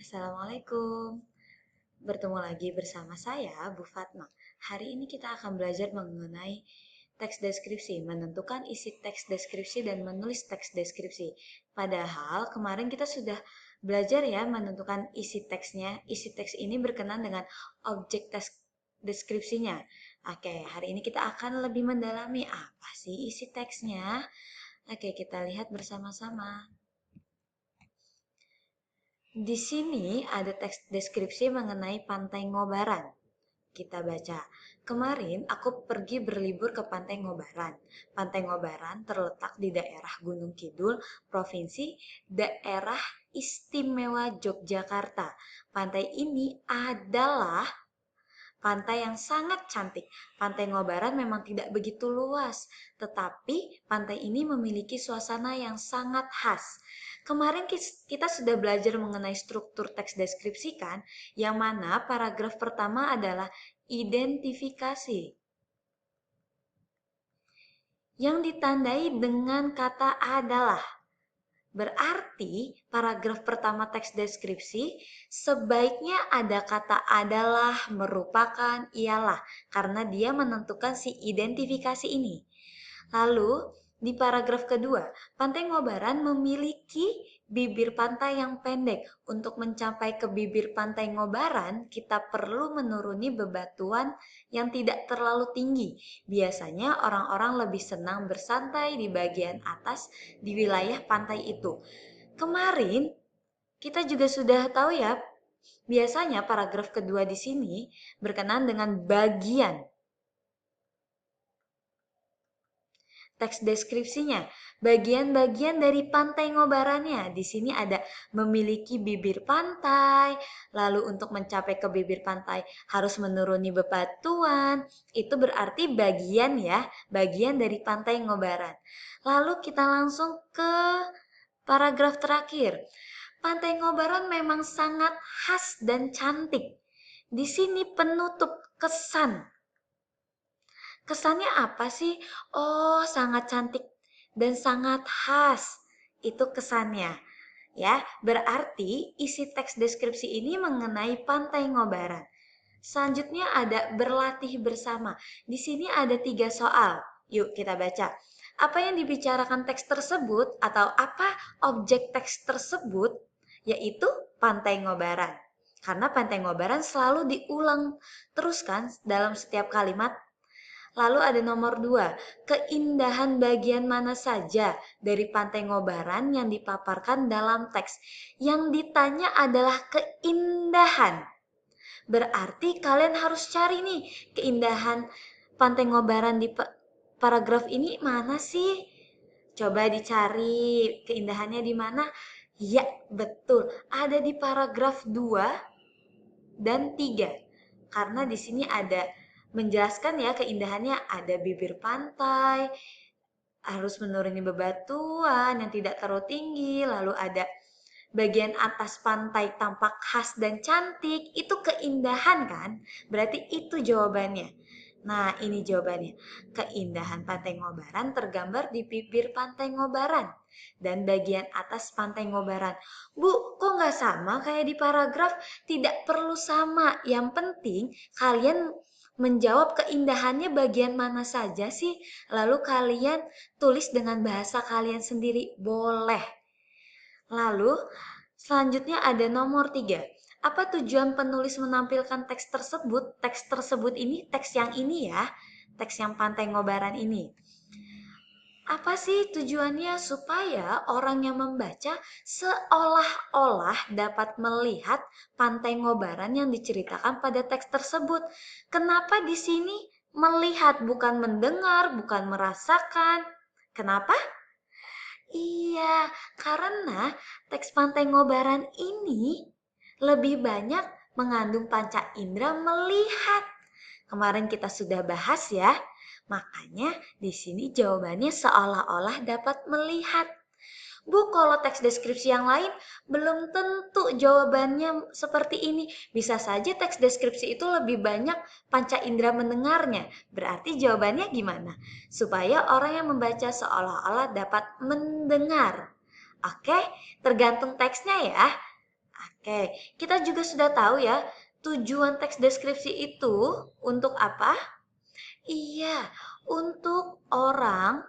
Assalamualaikum. Bertemu lagi bersama saya, Bu Fatma. Hari ini kita akan belajar mengenai teks deskripsi, menentukan isi teks deskripsi dan menulis teks deskripsi. Padahal kemarin kita sudah belajar ya menentukan isi teksnya. Isi teks ini berkenaan dengan objek teks deskripsinya. Oke, hari ini kita akan lebih mendalami apa sih isi teksnya. Oke, kita lihat bersama-sama. Di sini ada teks deskripsi mengenai Pantai Ngobaran. Kita baca. Kemarin aku pergi berlibur ke Pantai Ngobaran. Pantai Ngobaran terletak di daerah Gunung Kidul, Provinsi Daerah Istimewa Yogyakarta. Pantai ini adalah pantai yang sangat cantik. Pantai Ngobaran memang tidak begitu luas, tetapi pantai ini memiliki suasana yang sangat khas. Kemarin kita sudah belajar mengenai struktur teks deskripsi kan, yang mana paragraf pertama adalah identifikasi yang ditandai dengan kata adalah. Berarti paragraf pertama teks deskripsi sebaiknya ada kata adalah, merupakan, ialah, karena dia menentukan si identifikasi ini. Lalu di paragraf kedua, Pantai Ngobaran memiliki bibir pantai yang pendek. Untuk mencapai ke bibir Pantai Ngobaran, kita perlu menuruni bebatuan yang tidak terlalu tinggi. Biasanya orang-orang lebih senang bersantai di bagian atas di wilayah pantai itu. Kemarin kita juga sudah tahu ya, biasanya paragraf kedua di sini berkenaan dengan bagian teks deskripsinya, bagian-bagian dari pantai Ngobarannya. Di sini ada memiliki bibir pantai, lalu untuk mencapai ke bibir pantai harus menuruni bebatuan. Itu berarti bagian ya, bagian dari pantai Ngobaran. Lalu kita langsung ke paragraf terakhir. Pantai Ngobaran memang sangat khas dan cantik. Di sini penutup kesan. Kesannya apa sih? Oh, sangat cantik dan sangat khas. Itu kesannya. Ya, berarti isi teks deskripsi ini mengenai Pantai Ngobaran. Selanjutnya ada berlatih bersama. Di sini ada 3 soal. Yuk kita baca. Apa yang dibicarakan teks tersebut atau apa objek teks tersebut? Yaitu Pantai Ngobaran. Karena Pantai Ngobaran selalu diulang terus kan dalam setiap kalimat. Lalu ada nomor 2, keindahan bagian mana saja dari Pantai Ngobaran yang dipaparkan dalam teks. Yang ditanya adalah keindahan. Berarti kalian harus cari nih keindahan Pantai Ngobaran di paragraf ini mana sih? Coba dicari keindahannya di mana? Ya, betul. Ada di paragraf 2 dan 3. Karena di sini ada menjelaskan ya keindahannya, ada bibir pantai, harus menuruni bebatuan yang tidak terlalu tinggi, lalu ada bagian atas pantai tampak khas dan cantik. Itu keindahan kan? Berarti itu jawabannya. Nah, ini jawabannya. Keindahan Pantai Ngobaran tergambar di bibir Pantai Ngobaran dan bagian atas Pantai Ngobaran. Bu, kok nggak sama kayak di paragraf? Tidak perlu sama. Yang penting kalian menjawab keindahannya bagian mana saja sih? Lalu kalian tulis dengan bahasa kalian sendiri. Boleh. Lalu selanjutnya ada nomor 3. Apa tujuan penulis menampilkan teks tersebut? Teks tersebut ini, teks yang ini ya, teks yang Pantai Ngobaran ini. Apa sih tujuannya? Supaya orang yang membaca seolah-olah dapat melihat Pantai Ngobaran yang diceritakan pada teks tersebut. Kenapa di sini melihat, bukan mendengar, bukan merasakan? Kenapa? Iya, karena teks Pantai Ngobaran ini lebih banyak mengandung panca indera melihat. Kemarin kita sudah bahas ya. Makanya di sini jawabannya seolah-olah dapat melihat. Bu, kalau teks deskripsi yang lain belum tentu jawabannya seperti ini. Bisa saja teks deskripsi itu lebih banyak panca indera mendengarnya. Berarti jawabannya gimana? Supaya orang yang membaca seolah-olah dapat mendengar. Oke, tergantung teksnya ya. Oke, kita juga sudah tahu ya, tujuan teks deskripsi itu untuk apa? Iya, untuk orang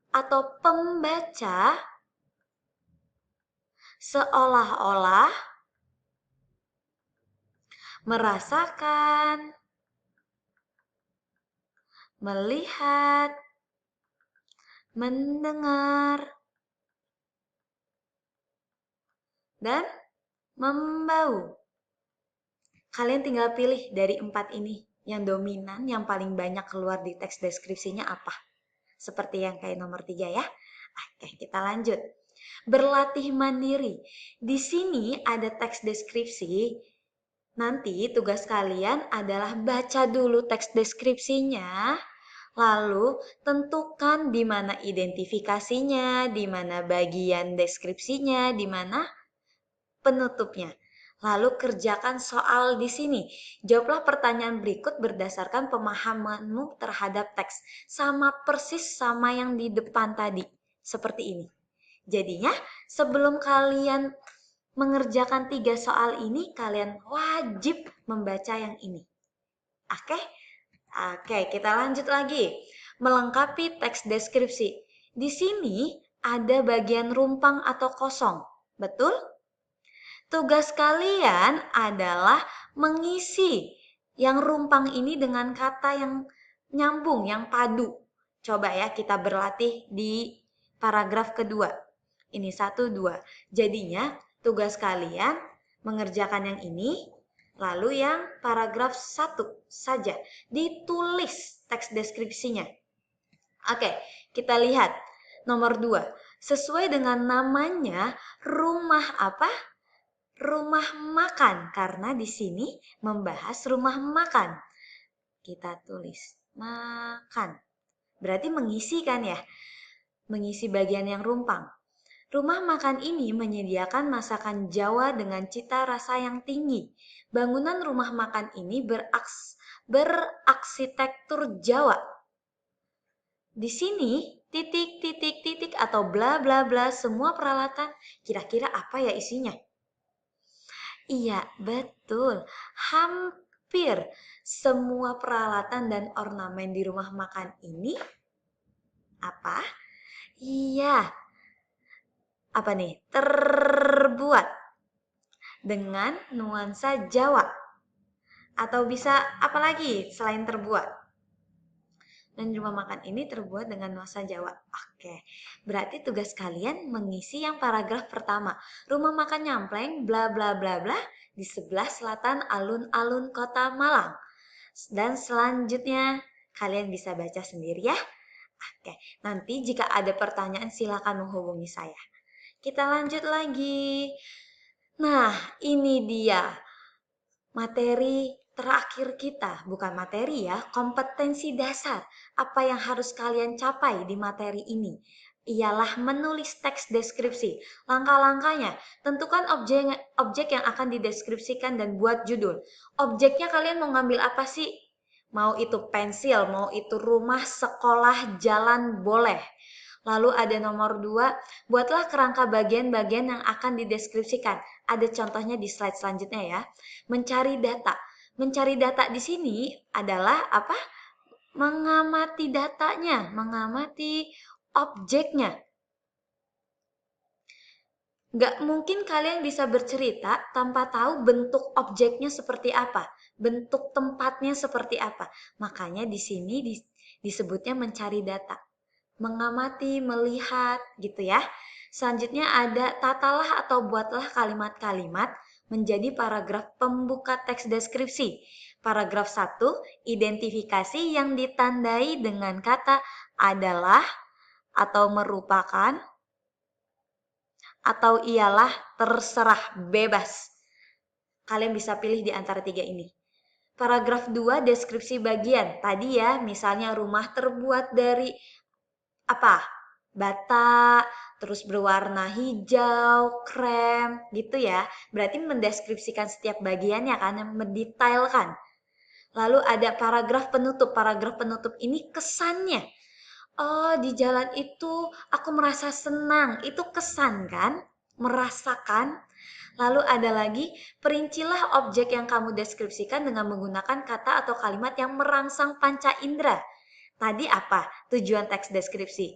atau pembaca seolah-olah merasakan, melihat, mendengar, dan membau. Kalian tinggal pilih dari 4 ini, yang dominan, yang paling banyak keluar di teks deskripsinya apa? Seperti yang kayak nomor 3 ya. Oke, kita lanjut. Berlatih mandiri. Di sini ada teks deskripsi. Nanti tugas kalian adalah baca dulu teks deskripsinya, lalu tentukan di mana identifikasinya, di mana bagian deskripsinya, di mana penutupnya. Lalu kerjakan soal di sini. Jawablah pertanyaan berikut berdasarkan pemahamanmu terhadap teks. Sama persis sama yang di depan tadi. Seperti ini. Jadinya sebelum kalian mengerjakan 3 soal ini, kalian wajib membaca yang ini. Oke? Oke, kita lanjut lagi. Melengkapi teks deskripsi. Di sini ada bagian rumpang atau kosong. Betul? Tugas kalian adalah mengisi yang rumpang ini dengan kata yang nyambung, yang padu. Coba ya kita berlatih di paragraf kedua. Ini 1, 2. Jadinya tugas kalian mengerjakan yang ini, lalu yang paragraf 1 saja. Ditulis teks deskripsinya. Oke, kita lihat. Nomor 2. Sesuai dengan namanya, rumah apa? Rumah makan, karena di sini membahas rumah makan. Kita tulis makan. Berarti mengisi kan ya? Mengisi bagian yang rumpang. Rumah makan ini menyediakan masakan Jawa dengan cita rasa yang tinggi. Bangunan rumah makan ini berarsitektur Jawa. Di sini titik, titik, titik atau bla bla bla semua peralatan. Kira-kira apa ya isinya? Iya, betul. Hampir semua peralatan dan ornamen di rumah makan ini apa? Iya. Apa nih? Terbuat dengan nuansa Jawa. Atau bisa apa lagi selain terbuat? Dan rumah makan ini terbuat dengan nuansa Jawa. Oke, berarti tugas kalian mengisi yang paragraf pertama. Rumah makan Nyampleng bla bla bla bla di sebelah selatan alun-alun Kota Malang. Dan selanjutnya kalian bisa baca sendiri ya. Oke, nanti jika ada pertanyaan silakan menghubungi saya. Kita lanjut lagi. Nah, ini dia materi terakhir kita, bukan materi ya, kompetensi dasar. Apa yang harus kalian capai di materi ini? Ialah menulis teks deskripsi. Langkah-langkahnya, tentukan objek yang akan dideskripsikan dan buat judul. Objeknya kalian mau ngambil apa sih? Mau itu pensil, mau itu rumah, sekolah, jalan, boleh. Lalu ada nomor 2, buatlah kerangka bagian-bagian yang akan dideskripsikan. Ada contohnya di slide selanjutnya ya. Mencari data. Mencari data di sini adalah apa? Mengamati datanya, mengamati objeknya. Nggak mungkin kalian bisa bercerita tanpa tahu bentuk objeknya seperti apa, bentuk tempatnya seperti apa. Makanya di sini disebutnya mencari data. Mengamati, melihat gitu ya. Selanjutnya ada tatalah atau buatlah kalimat-kalimat menjadi paragraf pembuka teks deskripsi. Paragraf 1, identifikasi yang ditandai dengan kata adalah atau merupakan atau ialah, terserah, bebas. Kalian bisa pilih di antara 3 ini. Paragraf 2, deskripsi bagian. Tadi ya, misalnya rumah terbuat dari apa? Bata, terus berwarna hijau, krem, gitu ya. Berarti mendeskripsikan setiap bagiannya kan, mendetailkan. Lalu ada paragraf penutup. Paragraf penutup ini kesannya. Oh, di jalan itu aku merasa senang. Itu kesan kan? Merasakan. Lalu ada lagi, perincilah objek yang kamu deskripsikan dengan menggunakan kata atau kalimat yang merangsang panca indera. Tadi apa tujuan teks deskripsi?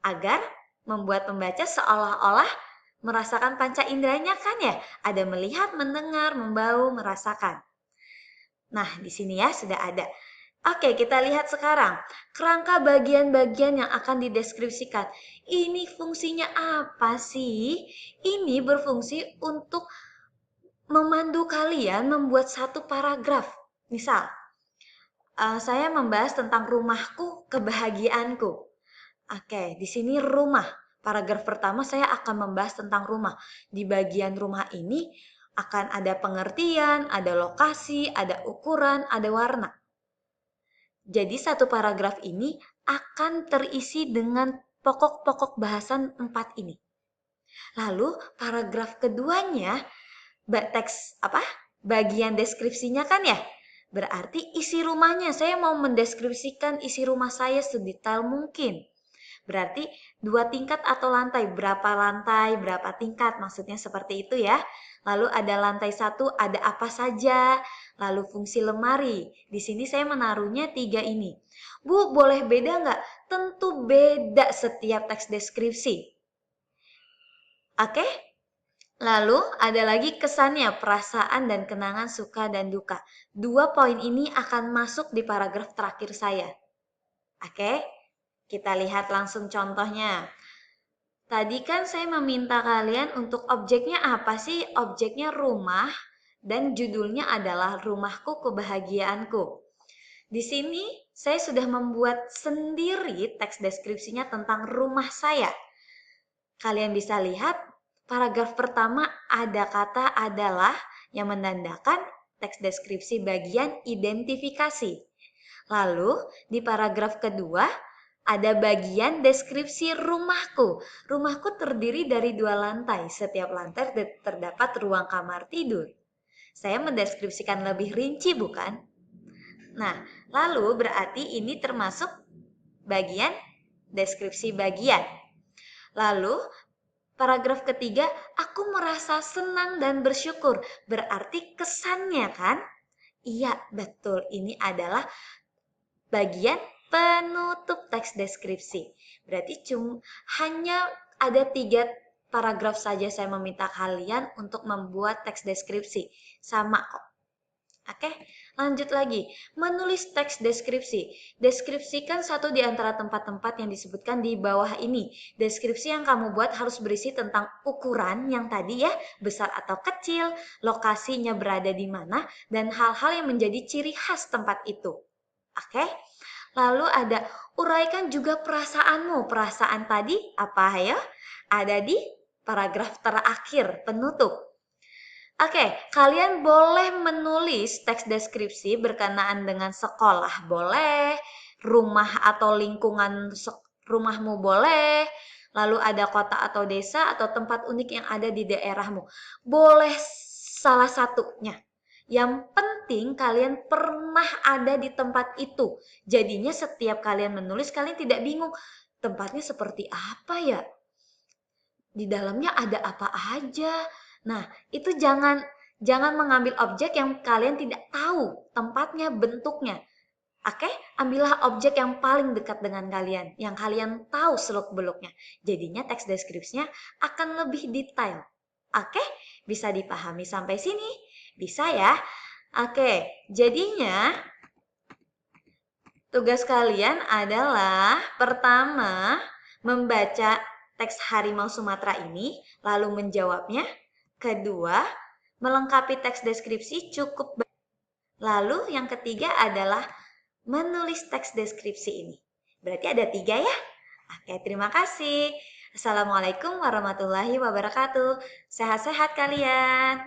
Agar membuat pembaca seolah-olah merasakan panca inderanya kan ya? Ada melihat, mendengar, membau, merasakan. Nah, di sini ya sudah ada. Oke, kita lihat sekarang. Kerangka bagian-bagian yang akan dideskripsikan. Ini fungsinya apa sih? Ini berfungsi untuk memandu kalian membuat satu paragraf. Misal, saya membahas tentang rumahku, kebahagiaanku. Oke, di sini rumah. Paragraf pertama saya akan membahas tentang rumah. Di bagian rumah ini akan ada pengertian, ada lokasi, ada ukuran, ada warna. Jadi satu paragraf ini akan terisi dengan pokok-pokok bahasan 4 ini. Lalu paragraf keduanya bagian deskripsinya kan ya? Berarti isi rumahnya, saya mau mendeskripsikan isi rumah saya sedetail mungkin. Berarti 2 tingkat atau lantai, berapa tingkat, maksudnya seperti itu ya. Lalu ada lantai 1, ada apa saja, lalu fungsi lemari. Di sini saya menaruhnya 3 ini. Bu, boleh beda nggak? Tentu beda setiap teks deskripsi. Oke? Lalu ada lagi kesannya, perasaan dan kenangan suka dan duka. 2 poin ini akan masuk di paragraf terakhir saya. Oke, kita lihat langsung contohnya. Tadi kan saya meminta kalian untuk objeknya apa sih? Objeknya rumah dan judulnya adalah Rumahku Kebahagiaanku. Di sini saya sudah membuat sendiri teks deskripsinya tentang rumah saya. Kalian bisa lihat paragraf pertama ada kata adalah yang menandakan teks deskripsi bagian identifikasi. Lalu di paragraf kedua ada bagian deskripsi rumahku. Rumahku terdiri dari 2 lantai. Setiap lantai terdapat ruang kamar tidur. Saya mendeskripsikan lebih rinci bukan? Nah, lalu berarti ini termasuk bagian deskripsi bagian. Lalu paragraf ketiga, aku merasa senang dan bersyukur. Berarti kesannya kan? Iya, betul. Ini adalah bagian penutup teks deskripsi. Berarti hanya ada 3 paragraf saja saya meminta kalian untuk membuat teks deskripsi. Sama kok. Oke, lanjut lagi. Menulis teks deskripsi. Deskripsikan satu di antara tempat-tempat yang disebutkan di bawah ini. Deskripsi yang kamu buat harus berisi tentang ukuran yang tadi ya, besar atau kecil, lokasinya berada di mana, dan hal-hal yang menjadi ciri khas tempat itu. Oke? Lalu ada uraikan juga perasaanmu. Perasaan tadi apa ya? Ada di paragraf terakhir, penutup. Oke, kalian boleh menulis teks deskripsi berkenaan dengan sekolah boleh, rumah atau lingkungan rumahmu boleh, lalu ada kota atau desa atau tempat unik yang ada di daerahmu. Boleh salah satunya. Yang penting kalian pernah ada di tempat itu. Jadinya setiap kalian menulis kalian tidak bingung, tempatnya seperti apa ya? Di dalamnya ada apa aja? Nah, itu jangan mengambil objek yang kalian tidak tahu tempatnya, bentuknya. Oke, ambillah objek yang paling dekat dengan kalian, yang kalian tahu seluk-beluknya. Jadinya teks deskripsinya akan lebih detail. Oke, bisa dipahami sampai sini? Bisa ya? Oke, jadinya tugas kalian adalah pertama membaca teks Harimau Sumatera ini, lalu menjawabnya. Kedua, melengkapi teks deskripsi cukup. Lalu yang ketiga adalah menulis teks deskripsi ini. Berarti ada 3 ya? Oke, terima kasih. Assalamualaikum warahmatullahi wabarakatuh. Sehat-sehat kalian.